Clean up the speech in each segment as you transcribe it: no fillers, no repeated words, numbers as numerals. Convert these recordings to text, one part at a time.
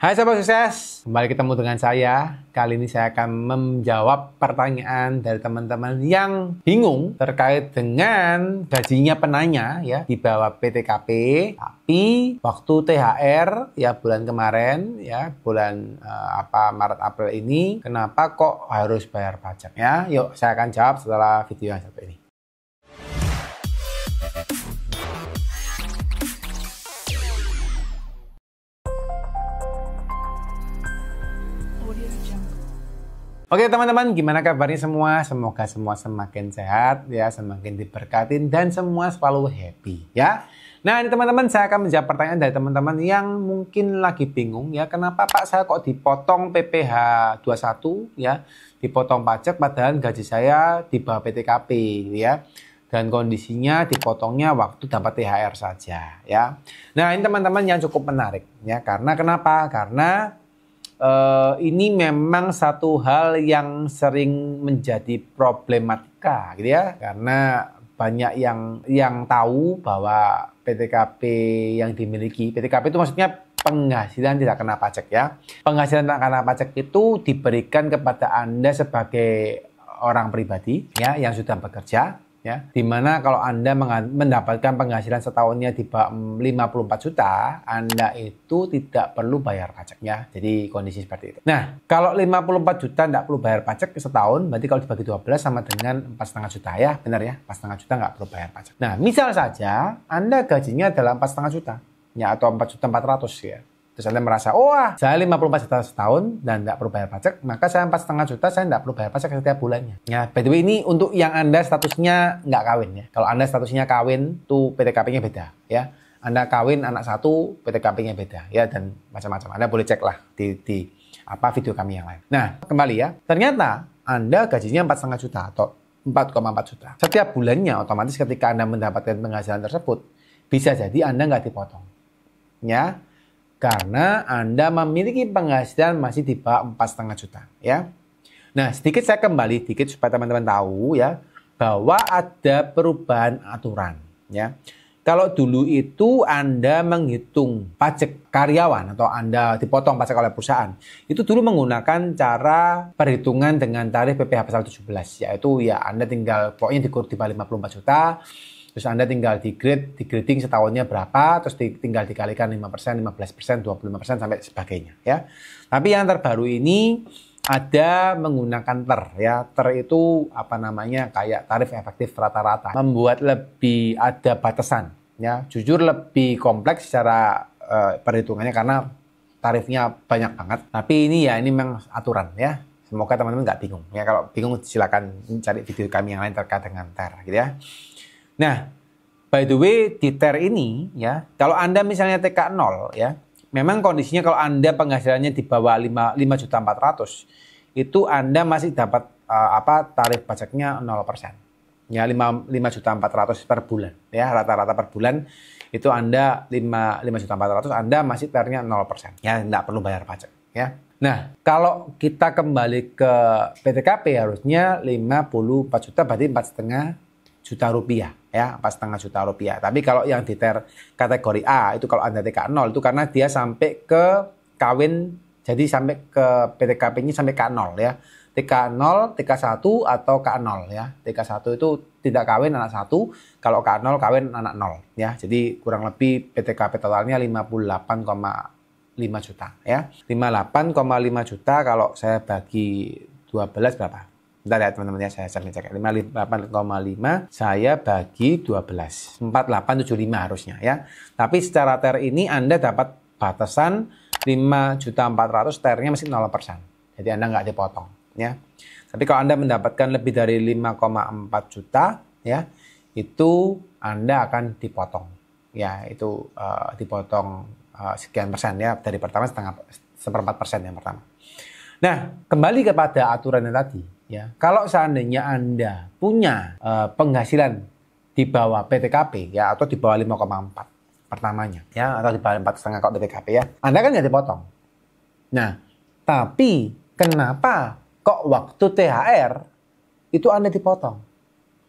Hai Sobat Sukses, kembali ketemu dengan saya. Kali ini saya akan menjawab pertanyaan dari teman-teman yang bingung terkait dengan gajinya penanya ya di bawah PTKP, tapi waktu THR ya bulan kemarin ya bulan Maret April ini kenapa kok harus bayar pajak ya? Yuk saya akan jawab setelah video yang satu ini. Oke teman-teman, gimana kabarnya semua? Semoga semua semakin sehat ya, semakin diberkatin dan semua selalu happy ya. Nah ini teman-teman, saya akan menjawab pertanyaan dari teman-teman yang mungkin lagi bingung ya, kenapa Pak saya kok dipotong PPh 21 ya, dipotong pajak padahal gaji saya di bawah PTKP ya. Dan kondisinya dipotongnya waktu dapat THR saja ya. Nah ini teman-teman yang cukup menarik ya, karena kenapa? Karena ini memang satu hal yang sering menjadi problematika gitu ya, karena banyak yang tahu bahwa PTKP yang dimiliki, PTKP itu maksudnya penghasilan tidak kena pajak ya. Penghasilan tidak kena pajak itu diberikan kepada Anda sebagai orang pribadi ya yang sudah bekerja ya, dimana kalau Anda mendapatkan penghasilan setahunnya di bawah 54 juta, Anda itu tidak perlu bayar pajak ya. Jadi kondisi seperti itu. Nah, kalau 54 juta tidak perlu bayar pajak setahun, berarti kalau dibagi 12 sama dengan 4,5 juta ya, benar ya, 4,5 juta nggak perlu bayar pajak. Nah, misal saja Anda gajinya adalah 4,5 juta ya, atau 4,4 juta ya. Terus Anda merasa, saya 54 juta setahun dan tidak perlu bayar pajak, maka saya 4,5 juta saya tidak perlu bayar pajak setiap bulannya. Ya, by the way ini untuk yang Anda statusnya nggak kawin ya. Kalau Anda statusnya kawin, tuh PTKP-nya beda ya. Anda kawin anak satu, PTKP-nya beda ya, dan macam-macam. Anda boleh cek lah di video kami yang lain. Nah, kembali ya. Ternyata Anda gajinya 4,5 juta atau 4,4 juta. Setiap bulannya otomatis ketika Anda mendapatkan penghasilan tersebut, bisa jadi Anda nggak dipotong. Ya. Karena Anda memiliki penghasilan masih di bawah 4,5 juta ya. Nah, sedikit saya kembali supaya teman-teman tahu ya, bahwa ada perubahan aturan ya. Kalau dulu itu Anda menghitung pajak karyawan atau Anda dipotong pajak oleh perusahaan, itu dulu menggunakan cara perhitungan dengan tarif PPh pasal 17, yaitu ya Anda tinggal pokoknya di bawah 54 juta, terus Anda tinggal di-grading setahunnya berapa, terus tinggal dikalikan 5%, 15%, 25% sampai sebagainya ya. Tapi yang terbaru ini ada menggunakan TER ya. TER itu kayak tarif efektif rata-rata. Membuat lebih ada batasan ya. Jujur lebih kompleks secara perhitungannya karena tarifnya banyak banget. Tapi ini memang aturan ya. Semoga teman-teman nggak bingung ya. Kalau bingung silakan cari video kami yang lain terkait dengan TER gitu ya. Nah, by the way di TER ini ya, kalau Anda misalnya TK0 ya, memang kondisinya kalau Anda penghasilannya di bawah 5.400.000 itu Anda masih dapat tarif pajaknya 0%. Ya 5.400.000 per bulan ya, rata-rata per bulan itu Anda 5.400.000 Anda masih TER-nya 0%. Ya, enggak perlu bayar pajak ya. Nah, kalau kita kembali ke PTKP harusnya 54 juta berarti 4,5 juta rupiah ya, 4,5 juta rupiah. Tapi kalau yang di TER kategori A itu kalau Anda TK0 itu karena dia sampai ke kawin, jadi sampai ke PTKP-nya sampai K0 ya. TK0, TK1 atau K0 ya. TK1 itu tidak kawin anak 1, kalau K0 kawin anak 0 ya. Jadi kurang lebih PTKP totalnya 58,5 juta ya. 58,5 juta kalau saya bagi 12 berapa? Bentar ya teman-teman ya, saya cek 58,5 saya bagi 12, 4875 harusnya ya. Tapi secara TER ini Anda dapat batasan 5.400.000, TER-nya masih 0%. Jadi Anda nggak dipotong ya. Tapi kalau Anda mendapatkan lebih dari 5,4 juta ya, itu Anda akan dipotong. Ya, itu dipotong sekian persen ya, dari pertama seperempat persen yang pertama. Nah, kembali kepada aturan yang tadi ya. Kalau seandainya Anda punya penghasilan di bawah PTKP ya, atau di bawah 5,4 pertamanya ya, atau di bawah 4,5 kalau PTKP ya, Anda kan nggak dipotong. Nah, tapi kenapa kok waktu THR itu Anda dipotong?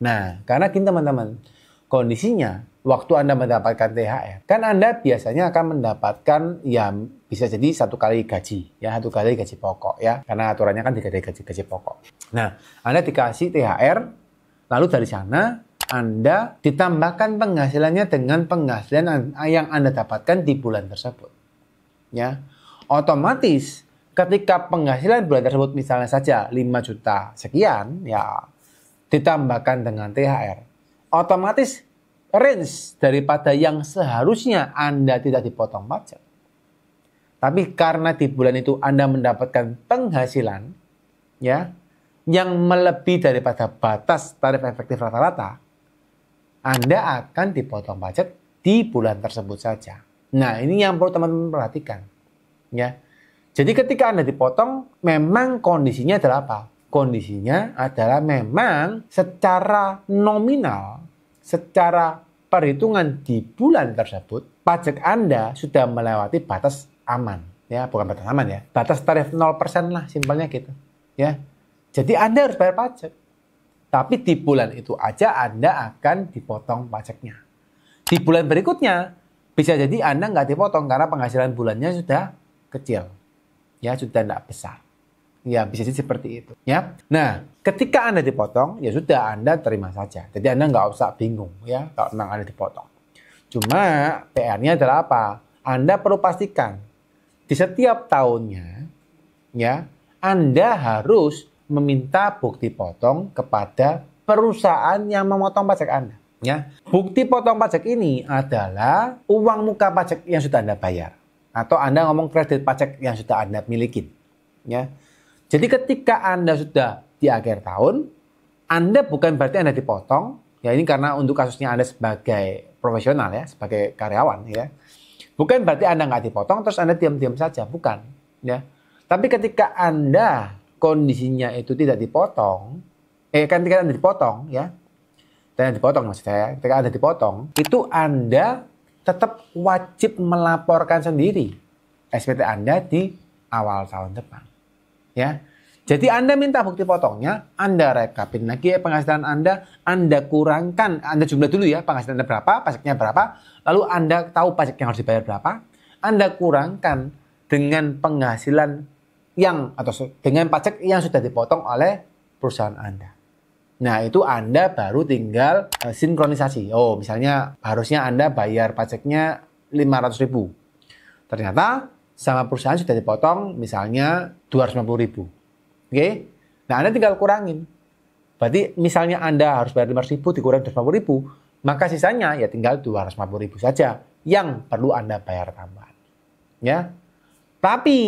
Nah, karena gini teman-teman, kondisinya waktu Anda mendapatkan THR, kan Anda biasanya akan mendapatkan ya Bisa jadi 1 kali gaji, ya 1 kali gaji pokok, ya, karena aturannya kan 3 kali gaji pokok. Nah, Anda dikasih THR, lalu dari sana Anda ditambahkan penghasilannya dengan penghasilan yang Anda dapatkan di bulan tersebut, ya. Otomatis ketika penghasilan bulan tersebut misalnya saja 5 juta sekian, ya, ditambahkan dengan THR, otomatis range daripada yang seharusnya Anda tidak dipotong pajak. Tapi karena di bulan itu Anda mendapatkan penghasilan, ya, yang melebihi daripada batas tarif efektif rata-rata, Anda akan dipotong pajak di bulan tersebut saja. Nah, ini yang perlu teman-teman perhatikan, ya. Jadi ketika Anda dipotong, memang kondisinya adalah apa? Kondisinya adalah memang secara nominal, secara perhitungan di bulan tersebut, pajak Anda sudah melewati batas aman, ya, bukan batas aman, ya, batas tarif 0% lah, simpelnya gitu, ya. Jadi Anda harus bayar pajak, tapi di bulan itu aja Anda akan dipotong pajaknya. Di bulan berikutnya bisa jadi Anda nggak dipotong karena penghasilan bulannya sudah kecil, ya, sudah tidak besar, ya, bisa jadi seperti itu, ya. Nah, ketika Anda dipotong, ya sudah, Anda terima saja. Jadi Anda nggak usah bingung, ya, kalau memang Anda dipotong. Cuma PR-nya adalah apa? Anda perlu pastikan di setiap tahunnya, ya, Anda harus meminta bukti potong kepada perusahaan yang memotong pajak Anda, ya. Bukti potong pajak ini adalah uang muka pajak yang sudah Anda bayar, atau Anda ngomong kredit pajak yang sudah Anda miliki, ya. Jadi ketika Anda sudah di akhir tahun, Anda bukan berarti Anda dipotong, ya, ini karena untuk kasusnya Anda sebagai profesional, ya, sebagai karyawan, ya. Bukan berarti Anda nggak dipotong terus Anda diam-diam saja, bukan, ya. Tapi ketika Anda kondisinya itu tidak dipotong, ketika Anda dipotong, ya, dan dipotong maksud saya, ketika Anda dipotong, itu Anda tetap wajib melaporkan sendiri SPT Anda di awal tahun depan, ya. Jadi Anda minta bukti potongnya, Anda rekapin lagi penghasilan Anda kurangkan, Anda jumlah dulu, ya, penghasilan Anda berapa, pajaknya berapa, lalu Anda tahu pajak yang harus dibayar berapa, Anda kurangkan dengan penghasilan atau dengan pajak yang sudah dipotong oleh perusahaan Anda. Nah, itu Anda baru tinggal sinkronisasi. Oh, misalnya harusnya Anda bayar pajaknya 500.000. Ternyata sama perusahaan sudah dipotong misalnya 250.000. Oke, nah Anda tinggal kurangin. Berarti misalnya Anda harus bayar 500.000 dikurangi 250.000, maka sisanya ya tinggal 250.000 saja yang perlu Anda bayar tambahan. Ya, tapi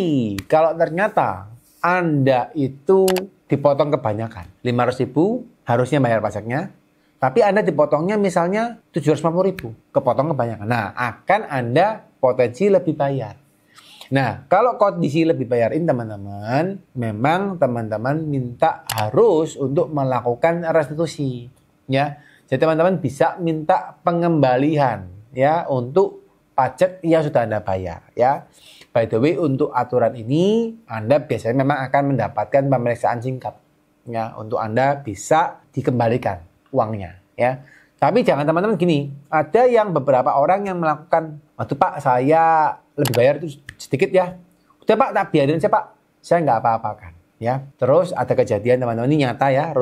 kalau ternyata Anda itu dipotong kebanyakan, 500.000 harusnya bayar pajaknya, tapi Anda dipotongnya misalnya 750.000, kepotong kebanyakan. Nah, akan Anda potensi lebih bayar. Nah, kalau kondisi lebih bayarin teman-teman, memang teman-teman minta harus untuk melakukan restitusi, ya. Jadi teman-teman bisa minta pengembalian, ya, untuk pajak yang sudah Anda bayar, ya. By the way, untuk aturan ini Anda biasanya memang akan mendapatkan pemeriksaan singkat, ya, untuk Anda bisa dikembalikan uangnya, ya. Tapi jangan teman-teman gini, ada yang beberapa orang yang melakukan, waduh Pak, saya lebih bayar itu sedikit, ya. Udah Pak, tak biarin aja Pak, saya nggak apa-apakan, ya. Terus ada kejadian teman-teman, ini nyata, ya,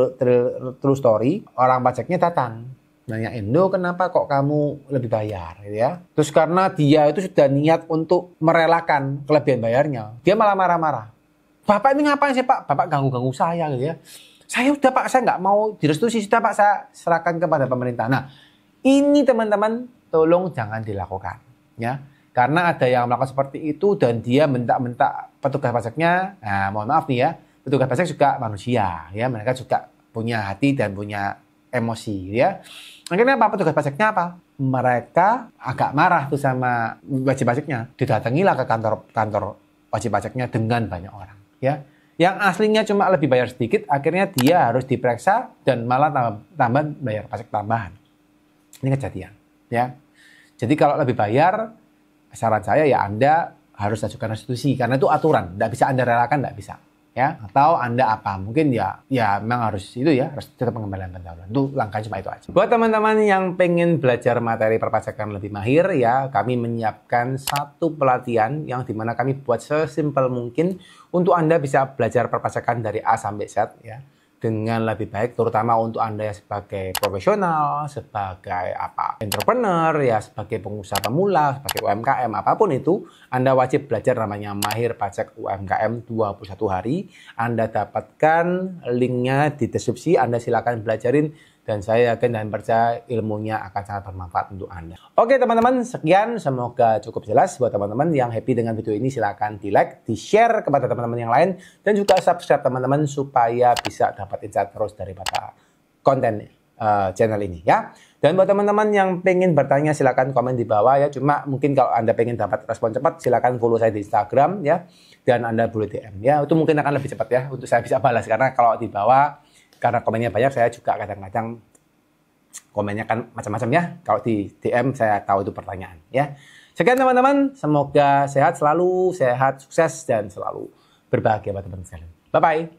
true story, orang pajaknya datang, nanyain, "Loh, kenapa kok kamu lebih bayar?" Gitu, ya. Terus karena dia itu sudah niat untuk merelakan kelebihan bayarnya, dia malah marah-marah. "Bapak ini ngapain sih Pak? Bapak ganggu-ganggu saya," gitu, ya. "Saya udah Pak, saya nggak mau direstitusi, sudah Pak, saya serahkan kepada pemerintah." Nah, ini teman-teman tolong jangan dilakukan, ya. Karena ada yang melakukan seperti itu dan dia minta petugas pajaknya, nah mohon maaf nih, ya, petugas pajak juga manusia, ya, mereka juga punya hati dan punya emosi, ya. Akhirnya apa? Petugas pajaknya apa? Mereka agak marah tuh sama wajib pajaknya, didatangilah ke kantor wajib pajaknya dengan banyak orang, ya. Yang aslinya cuma lebih bayar sedikit, akhirnya dia harus diperiksa dan malah tambah bayar pajak tambahan. Ini kejadian, ya. Jadi kalau lebih bayar, saran saya ya Anda harus ajukan restitusi, karena itu aturan, tidak bisa Anda relakan, tidak bisa, ya, atau Anda apa? Mungkin ya memang harus itu ya, harus tetap pengembalian pendahuluan. Itu langkah cuma itu aja. Buat teman-teman yang pengen belajar materi perpajakan lebih mahir ya, kami menyiapkan satu pelatihan yang dimana kami buat sesimpel mungkin untuk Anda bisa belajar perpajakan dari A sampai Z ya, dengan lebih baik, terutama untuk Anda yang sebagai profesional, sebagai entrepreneur, ya sebagai pengusaha pemula, sebagai UMKM, apapun itu, Anda wajib belajar namanya Mahir Pajak UMKM 21 hari. Anda dapatkan linknya di deskripsi, Anda silakan belajarin, dan saya yakin dan percaya ilmunya akan sangat bermanfaat untuk Anda. Oke teman-teman, sekian, semoga cukup jelas. Buat teman-teman yang happy dengan video ini, silakan di-like, di-share kepada teman-teman yang lain, dan juga subscribe teman-teman supaya bisa dapat insight terus daripada konten channel ini ya. Dan buat teman-teman yang pengen bertanya, silakan komen di bawah ya. Cuma mungkin kalau Anda pengen dapat respon cepat, silakan follow saya di Instagram ya, dan Anda boleh DM ya. Itu mungkin akan lebih cepat ya untuk saya bisa balas, karena kalau di bawah, karena komennya banyak, saya juga kadang-kadang komennya kan macam-macam ya. Kalau di DM saya tahu itu pertanyaan ya. Sekian teman-teman, semoga sehat selalu, sehat, sukses, dan selalu berbahagia buat teman-teman sekalian. Bye-bye.